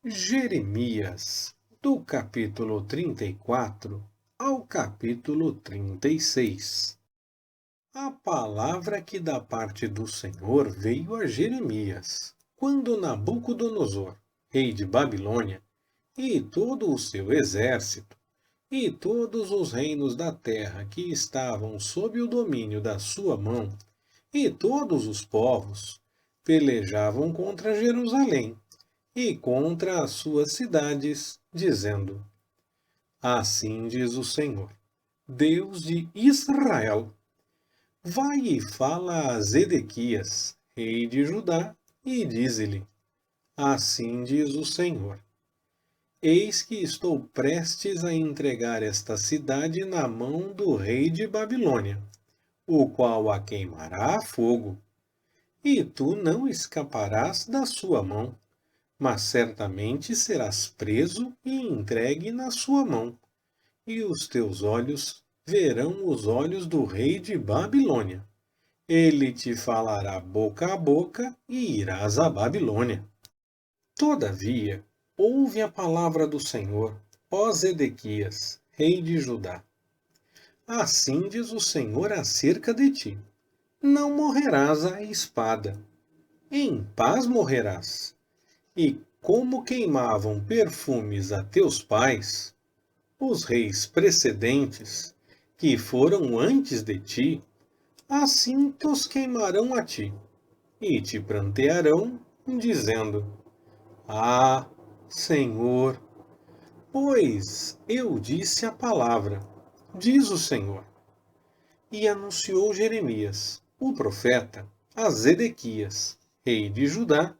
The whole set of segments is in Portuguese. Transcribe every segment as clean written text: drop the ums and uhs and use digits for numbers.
Jeremias, do capítulo 34 ao capítulo 36. A palavra que da parte do Senhor veio a Jeremias, quando Nabucodonosor, rei de Babilônia, e todo o seu exército, e todos os reinos da terra que estavam sob o domínio da sua mão, e todos os povos, pelejavam contra Jerusalém e contra as suas cidades, dizendo: Assim diz o Senhor, Deus de Israel: Vai e fala a Zedequias, rei de Judá, e dize-lhe: Assim diz o Senhor: Eis que estou prestes a entregar esta cidade na mão do rei de Babilônia, o qual a queimará a fogo, e tu não escaparás da sua mão, mas certamente serás preso e entregue na sua mão, e os teus olhos verão os olhos do rei de Babilônia. Ele te falará boca a boca e irás à Babilônia. Todavia, ouve a palavra do Senhor, ó Zedequias, rei de Judá. Assim diz o Senhor acerca de ti: Não morrerás à espada, em paz morrerás. E como queimavam perfumes a teus pais, os reis precedentes, que foram antes de ti, assim tos queimarão a ti, e te prantearão, dizendo: Ah, Senhor, pois eu disse a palavra, diz o Senhor. E anunciou Jeremias, o profeta, a Zedequias, rei de Judá,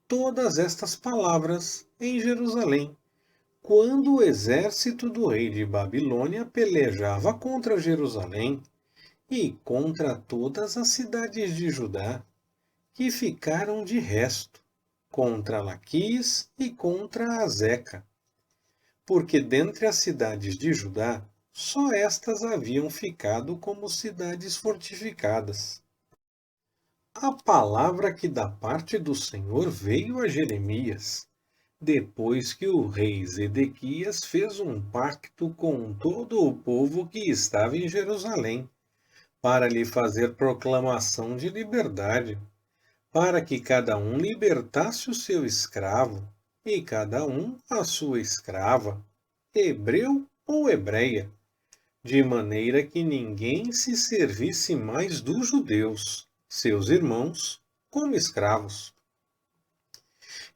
todas estas palavras em Jerusalém, quando o exército do rei de Babilônia pelejava contra Jerusalém e contra todas as cidades de Judá, que ficaram de resto, contra Laquis e contra Azeca, porque dentre as cidades de Judá, só estas haviam ficado como cidades fortificadas. A palavra que da parte do Senhor veio a Jeremias, depois que o rei Zedequias fez um pacto com todo o povo que estava em Jerusalém, para lhe fazer proclamação de liberdade, para que cada um libertasse o seu escravo, e cada um a sua escrava, hebreu ou hebreia, de maneira que ninguém se servisse mais dos judeus, seus irmãos, como escravos.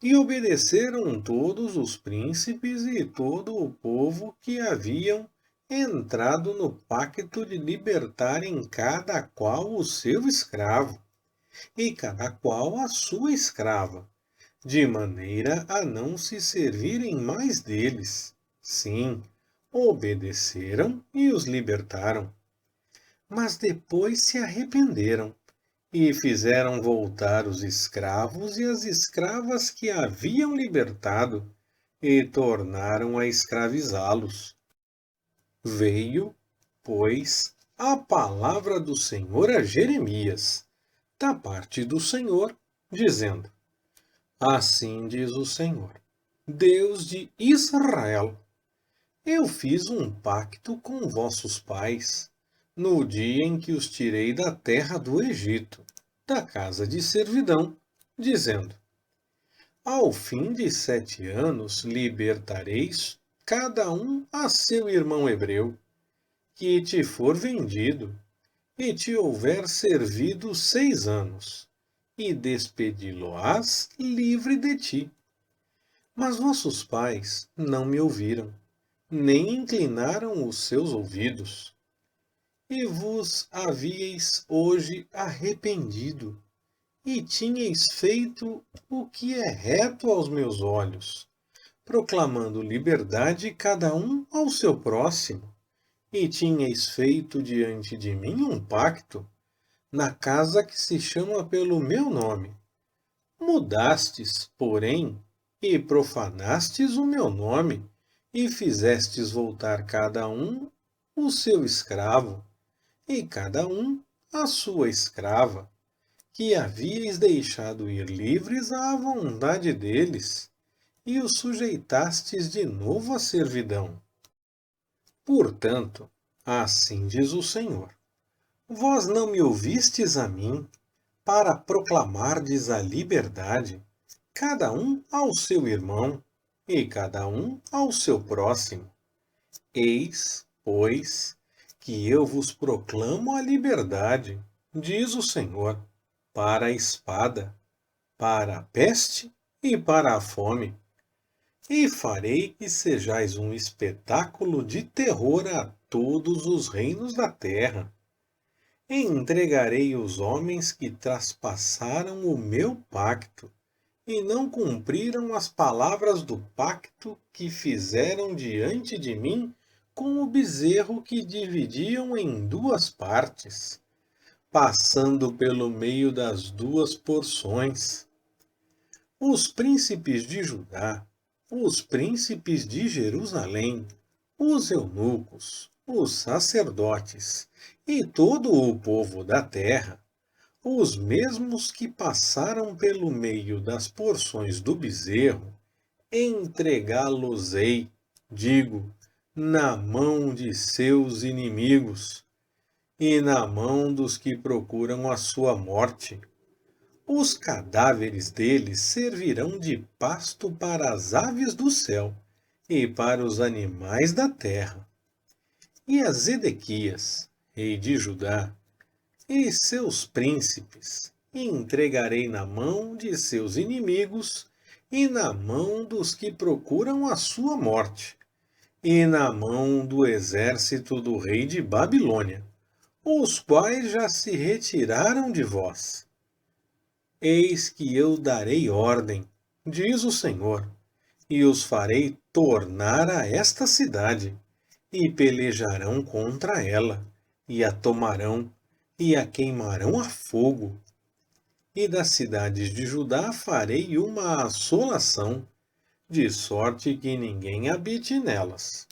E obedeceram todos os príncipes e todo o povo que haviam entrado no pacto de libertarem cada qual o seu escravo, e cada qual a sua escrava, de maneira a não se servirem mais deles. Sim, obedeceram e os libertaram. Mas depois se arrependeram e fizeram voltar os escravos e as escravas que haviam libertado, e tornaram a escravizá-los. Veio, pois, a palavra do Senhor a Jeremias, da parte do Senhor, dizendo: Assim diz o Senhor, Deus de Israel: Eu fiz um pacto com vossos pais, no dia em que os tirei da terra do Egito, da casa de servidão, dizendo: Ao fim de 7 anos libertareis cada um a seu irmão hebreu, que te for vendido, e te houver servido 6 anos, e despedi-lo-ás livre de ti. Mas vossos pais não me ouviram, nem inclinaram os seus ouvidos. E vos havíeis hoje arrependido, e tinhais feito o que é reto aos meus olhos, proclamando liberdade cada um ao seu próximo, e tinhais feito diante de mim um pacto, na casa que se chama pelo meu nome. Mudastes, porém, e profanastes o meu nome, e fizestes voltar cada um o seu escravo, e cada um a sua escrava, que havíeis deixado ir livres à vontade deles, e os sujeitastes de novo à servidão. Portanto, assim diz o Senhor: vós não me ouvistes a mim, para proclamardes a liberdade, cada um ao seu irmão, e cada um ao seu próximo. Eis, pois, que eu vos proclamo a liberdade, diz o Senhor, para a espada, para a peste e para a fome. E farei que sejais um espetáculo de terror a todos os reinos da terra. Entregarei os homens que traspassaram o meu pacto e não cumpriram as palavras do pacto que fizeram diante de mim com o bezerro que dividiam em duas partes, passando pelo meio das duas porções. Os príncipes de Judá, os príncipes de Jerusalém, os eunucos, os sacerdotes e todo o povo da terra, os mesmos que passaram pelo meio das porções do bezerro, entregá-los-ei, digo, na mão de seus inimigos e na mão dos que procuram a sua morte. Os cadáveres deles servirão de pasto para as aves do céu e para os animais da terra. E a Zedequias, rei de Judá, e seus príncipes entregarei na mão de seus inimigos e na mão dos que procuram a sua morte, e na mão do exército do rei de Babilônia, os quais já se retiraram de vós. Eis que eu darei ordem, diz o Senhor, e os farei tornar a esta cidade, e pelejarão contra ela, e a tomarão, e a queimarão a fogo. E das cidades de Judá farei uma assolação, de sorte que ninguém habite nelas.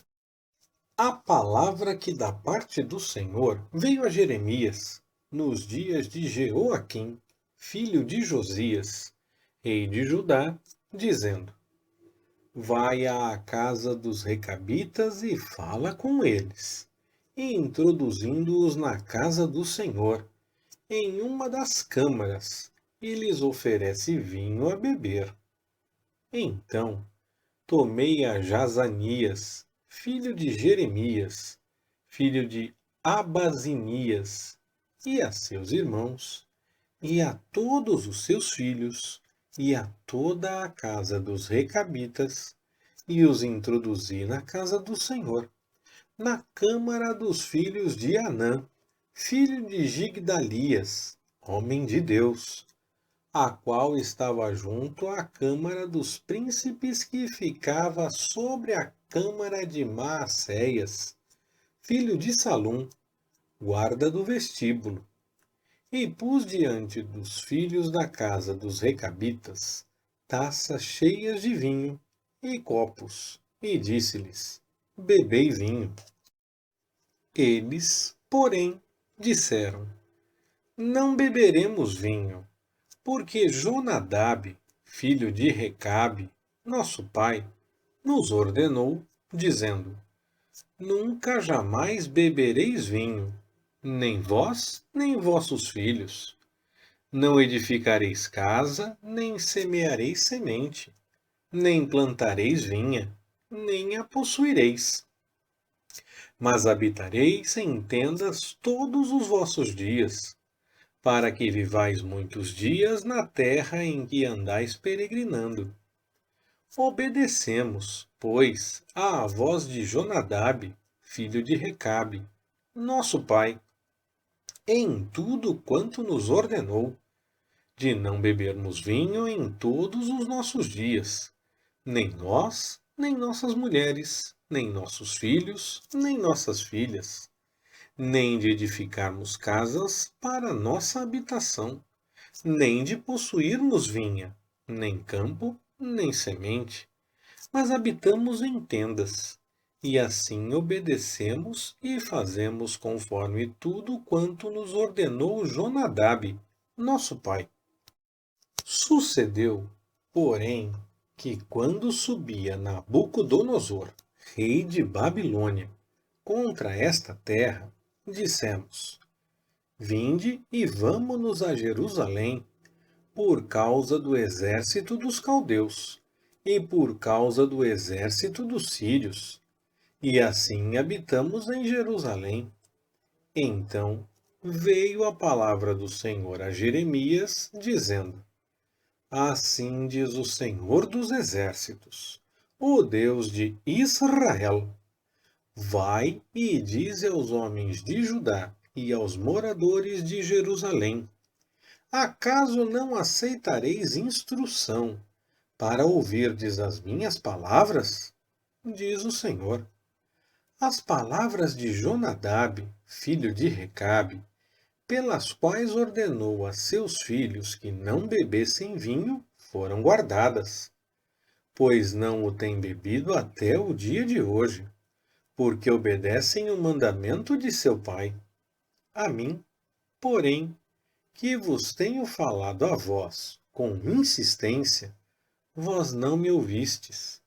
A palavra que da parte do Senhor veio a Jeremias, nos dias de Jeoaquim, filho de Josias, rei de Judá, dizendo: vai à casa dos recabitas e fala com eles, e introduzindo-os na casa do Senhor, em uma das câmaras, e lhes oferece vinho a beber. Então tomei a Jazanias, filho de Jeremias, filho de Abazinias, e a seus irmãos, e a todos os seus filhos, e a toda a casa dos recabitas, e os introduzi na casa do Senhor, na câmara dos filhos de Anã, filho de Gigdalias, homem de Deus, a qual estava junto à câmara dos príncipes que ficava sobre a câmara de Maacéias, filho de Salum, guarda do vestíbulo. E pus diante dos filhos da casa dos recabitas taças cheias de vinho e copos, e disse-lhes: bebei vinho. Eles, porém, disseram: não beberemos vinho, porque Jonadab, filho de Recabe, nosso pai, nos ordenou, dizendo: nunca jamais bebereis vinho, nem vós, nem vossos filhos. Não edificareis casa, nem semeareis semente, nem plantareis vinha, nem a possuireis. Mas habitareis em tendas todos os vossos dias, para que vivais muitos dias na terra em que andais peregrinando. Obedecemos, pois, à voz de Jonadab, filho de Recabe, nosso pai, em tudo quanto nos ordenou, de não bebermos vinho em todos os nossos dias, nem nós, nem nossas mulheres, nem nossos filhos, nem nossas filhas, nem de edificarmos casas para nossa habitação, nem de possuirmos vinha, nem campo, nem semente, mas habitamos em tendas, e assim obedecemos e fazemos conforme tudo quanto nos ordenou Jonadab, nosso pai. Sucedeu, porém, que quando subia Nabucodonosor, rei de Babilônia, contra esta terra, dissemos: Vinde e vamo-nos a Jerusalém, por causa do exército dos caldeus, e por causa do exército dos sírios. E assim habitamos em Jerusalém. Então veio a palavra do Senhor a Jeremias, dizendo: Assim diz o Senhor dos exércitos, o Deus de Israel: Vai e dize aos homens de Judá e aos moradores de Jerusalém: Acaso não aceitareis instrução para ouvirdes as minhas palavras? Diz o Senhor. As palavras de Jonadab, filho de Recabe, pelas quais ordenou a seus filhos que não bebessem vinho, foram guardadas, pois não o têm bebido até o dia de hoje, porque obedecem o mandamento de seu pai. A mim, porém, que vos tenho falado a vós com insistência, vós não me ouvistes.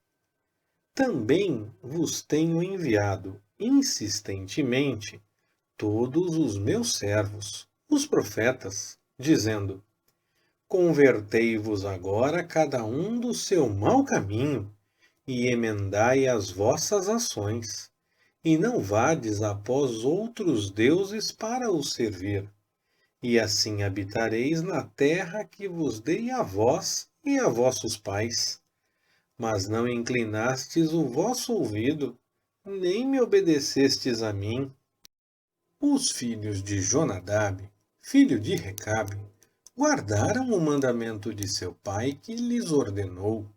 Também vos tenho enviado insistentemente todos os meus servos, os profetas, dizendo: Convertei-vos agora cada um do seu mau caminho e emendai as vossas ações, e não vades após outros deuses para os servir, e assim habitareis na terra que vos dei a vós e a vossos pais. Mas não inclinastes o vosso ouvido, nem me obedecestes a mim. Os filhos de Jonadab, filho de Recabe, guardaram o mandamento de seu pai que lhes ordenou,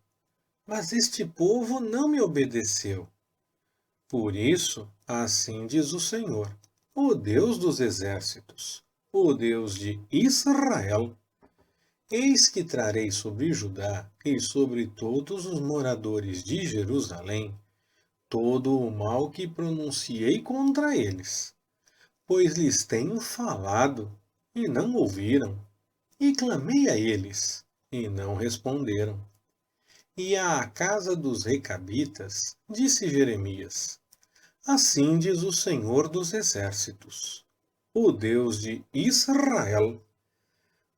mas este povo não me obedeceu. Por isso, assim diz o Senhor, o Deus dos exércitos, o Deus de Israel: Eis que trarei sobre Judá e sobre todos os moradores de Jerusalém todo o mal que pronunciei contra eles, pois lhes tenho falado e não ouviram, e clamei a eles e não responderam. E à casa dos recabitas disse Jeremias: Assim diz o Senhor dos exércitos, o Deus de Israel: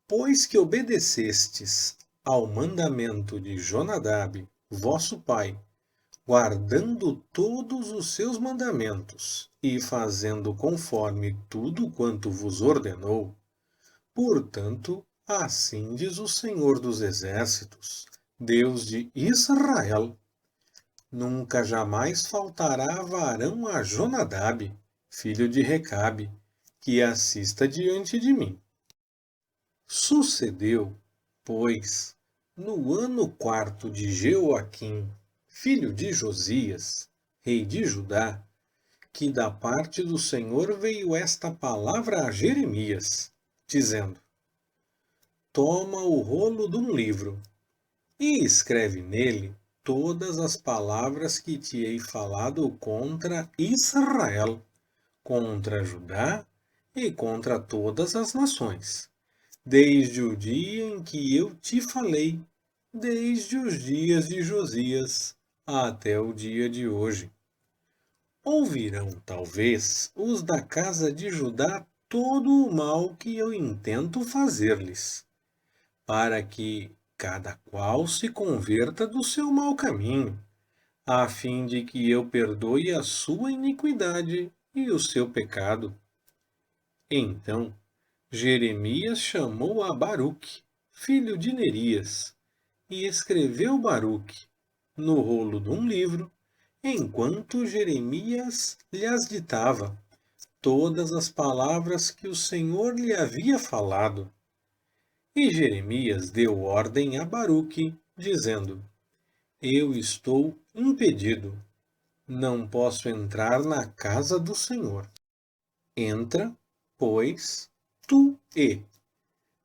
Pois que obedecestes ao mandamento de Jonadab, vosso pai, guardando todos os seus mandamentos e fazendo conforme tudo quanto vos ordenou, portanto, assim diz o Senhor dos exércitos, Deus de Israel: Nunca jamais faltará varão a Jonadab, filho de Recabe, que assista diante de mim. Sucedeu, pois, no ano 4º de Jeoaquim, filho de Josias, rei de Judá, que da parte do Senhor veio esta palavra a Jeremias, dizendo: Toma o rolo de um livro e escreve nele todas as palavras que te hei falado contra Israel, contra Judá e contra todas as nações, desde o dia em que eu te falei, desde os dias de Josias até o dia de hoje. Ouvirão, talvez, os da casa de Judá todo o mal que eu intento fazer-lhes, para que cada qual se converta do seu mau caminho, a fim de que eu perdoe a sua iniquidade e o seu pecado. Então Jeremias chamou a Baruque, filho de Nerias, e escreveu Baruque no rolo de um livro, enquanto Jeremias lhes ditava todas as palavras que o Senhor lhe havia falado. E Jeremias deu ordem a Baruque, dizendo: Eu estou impedido, não posso entrar na casa do Senhor. Entra, pois, tu e,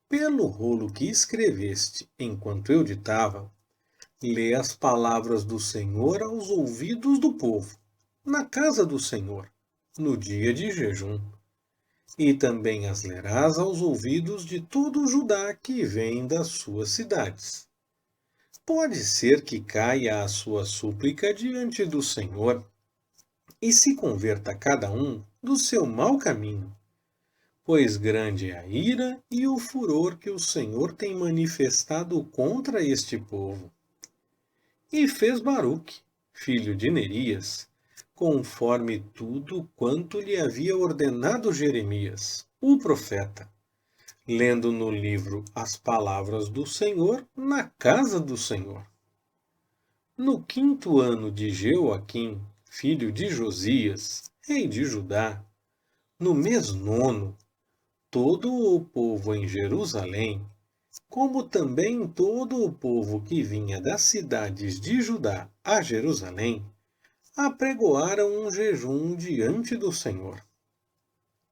pelo rolo que escreveste enquanto eu ditava, lê as palavras do Senhor aos ouvidos do povo, na casa do Senhor, no dia de jejum. E também as lerás aos ouvidos de todo o Judá que vem das suas cidades. pode ser que caia a sua súplica diante do Senhor e se converta cada um do seu mau caminho, pois grande é a ira e o furor que o Senhor tem manifestado contra este povo. E fez Baruque, filho de Nerias, conforme tudo quanto lhe havia ordenado Jeremias, o profeta, lendo no livro as palavras do Senhor na casa do Senhor. No 5º ano de Jeoaquim, filho de Josias, rei de Judá, no mês 9, todo o povo em Jerusalém, como também todo o povo que vinha das cidades de Judá a Jerusalém, apregoaram um jejum diante do Senhor.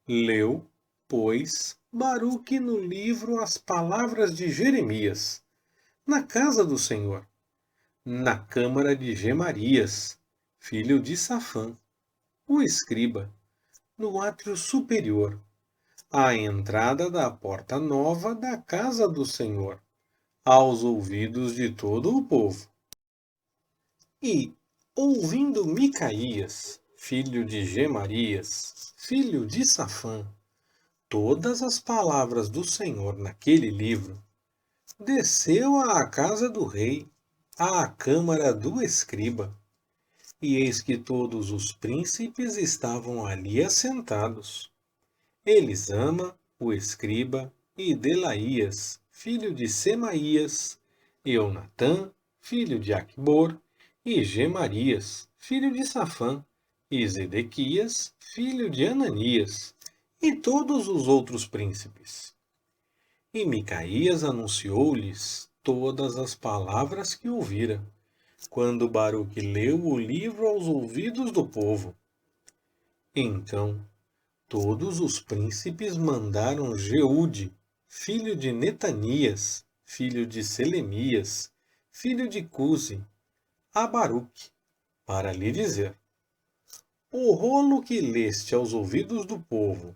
Leu, pois, Baruque no livro as palavras de Jeremias, na casa do Senhor, na câmara de Gemarias, filho de Safã, o escriba, no átrio superior, à entrada da porta nova da casa do Senhor, aos ouvidos de todo o povo. E, ouvindo Micaías, filho de Gemarias, filho de Safã, todas as palavras do Senhor naquele livro, desceu à casa do rei, à câmara do escriba, e eis que todos os príncipes estavam ali assentados. Elisama, o escriba, e Delaías, filho de Semaías, Eunatã, filho de Acbor, e Gemarias, filho de Safã, e Zedequias, filho de Ananias, e todos os outros príncipes. E Micaías anunciou-lhes todas as palavras que ouvira, quando Baruque leu o livro aos ouvidos do povo. Então, todos os príncipes mandaram Jeude, filho de Netanias, filho de Selemias, filho de Cusi, a Baruque, para lhe dizer: o rolo que leste aos ouvidos do povo,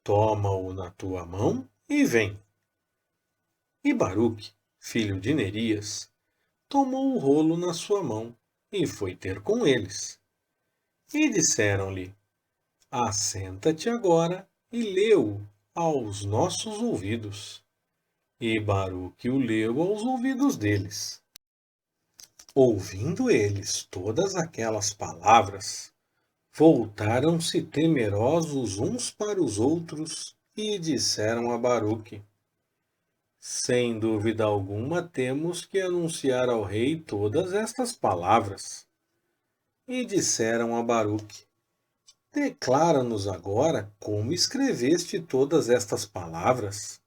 toma-o na tua mão e vem. E Baruque, filho de Nerias, tomou o rolo na sua mão e foi ter com eles. E disseram-lhe: assenta-te agora e lê-o aos nossos ouvidos. E Baruque o leu aos ouvidos deles. Ouvindo eles todas aquelas palavras, voltaram-se temerosos uns para os outros e disseram a Baruque: sem dúvida alguma temos que anunciar ao rei todas estas palavras. E disseram a Baruque: declara-nos agora como escreveste todas estas palavras.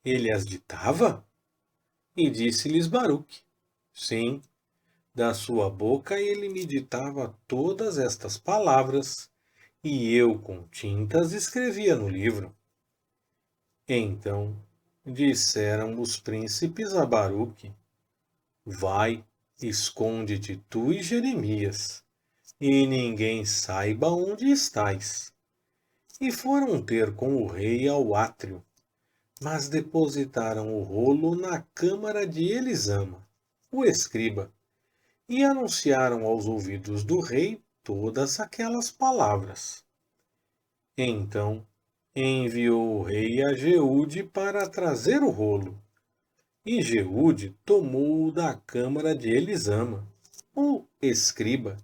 Ele as ditava? E disse-lhes Baruque: sim, da sua boca ele me ditava todas estas palavras, e eu com tintas escrevia no livro. Então disseram os príncipes a Baruque: vai, esconde-te tu e Jeremias, e ninguém saiba onde estais. E foram ter com o rei ao átrio, mas depositaram o rolo na câmara de Elisama, o escriba, e anunciaram aos ouvidos do rei todas aquelas palavras. Então enviou o rei a Jeude para trazer o rolo, e Jeude tomou-o da câmara de Elisama, o escriba,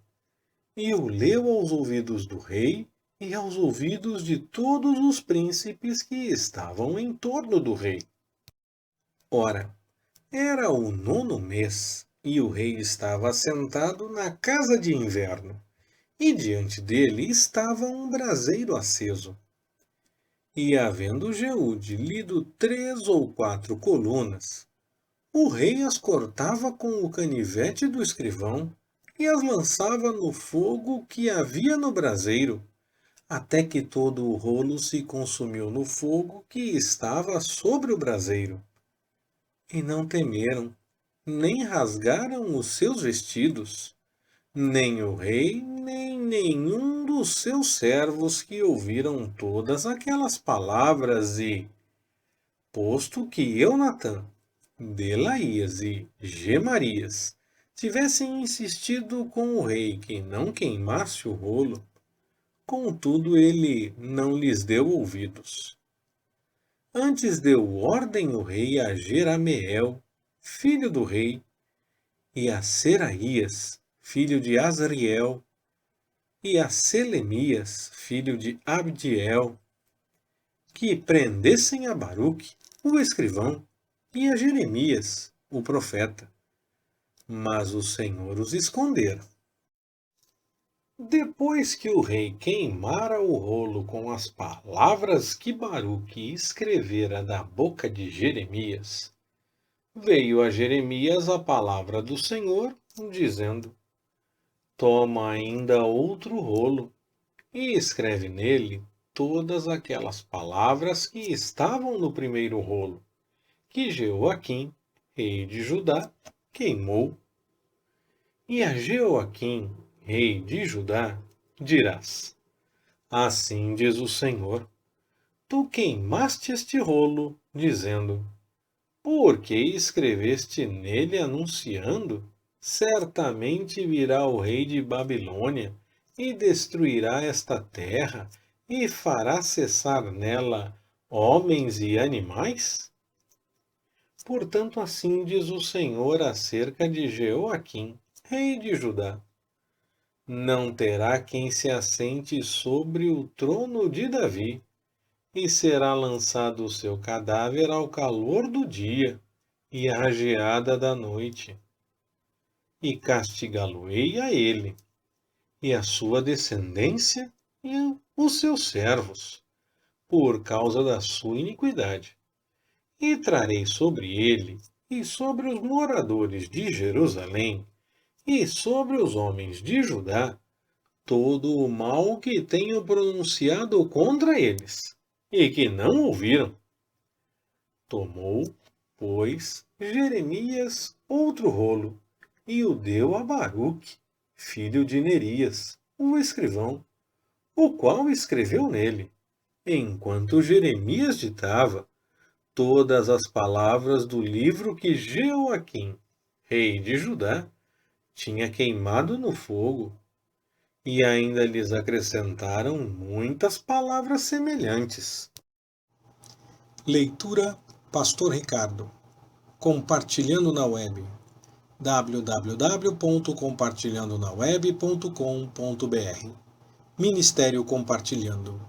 e o leu aos ouvidos do rei e aos ouvidos de todos os príncipes que estavam em torno do rei. Ora, era o 9º mês, e o rei estava assentado na casa de inverno, e diante dele estava um braseiro aceso. E havendo Jeude lido 3 ou 4 colunas, o rei as cortava com o canivete do escrivão e as lançava no fogo que havia no braseiro, até que todo o rolo se consumiu no fogo que estava sobre o braseiro. E não temeram, nem rasgaram os seus vestidos, nem o rei, nem nenhum dos seus servos que ouviram todas aquelas palavras e, posto que Eunatã, Delaías e Gemarias tivessem insistido com o rei que não queimasse o rolo, contudo ele não lhes deu ouvidos. Antes deu ordem o rei a Jerameel, filho do rei, e a Seraías, filho de Azriel, e a Selemias, filho de Abdiel, que prendessem a Baruque, o escrivão, e a Jeremias, o profeta. Mas o Senhor os escondera. Depois que o rei queimara o rolo com as palavras que Baruque escrevera da boca de Jeremias, veio a Jeremias a palavra do Senhor, dizendo: Toma ainda outro rolo e escreve nele todas aquelas palavras que estavam no primeiro rolo, que Jeoaquim, rei de Judá, queimou. E a Jeoaquim, rei de Judá, dirás: Assim diz o Senhor: Tu queimaste este rolo, dizendo: Por que escreveste nele anunciando? Certamente virá o rei de Babilônia e destruirá esta terra e fará cessar nela homens e animais? Portanto, assim diz o Senhor acerca de Jeoaquim, rei de Judá: Não terá quem se assente sobre o trono de Davi, e será lançado o seu cadáver ao calor do dia e à geada da noite. E castigá-lo-ei a ele, e a sua descendência, e os seus servos, por causa da sua iniquidade. E trarei sobre ele, e sobre os moradores de Jerusalém, e sobre os homens de Judá, todo o mal que tenho pronunciado contra eles, e que não ouviram. Tomou, pois, Jeremias outro rolo, e o deu a Baruque, filho de Nerias, o escrivão, o qual escreveu nele, enquanto Jeremias ditava, todas as palavras do livro que Jeoaquim, rei de Judá, tinha queimado no fogo, e ainda lhes acrescentaram muitas palavras semelhantes. Leitura Pastor Ricardo. Compartilhando na web. www.compartilhandonaweb.com.br Ministério Compartilhando.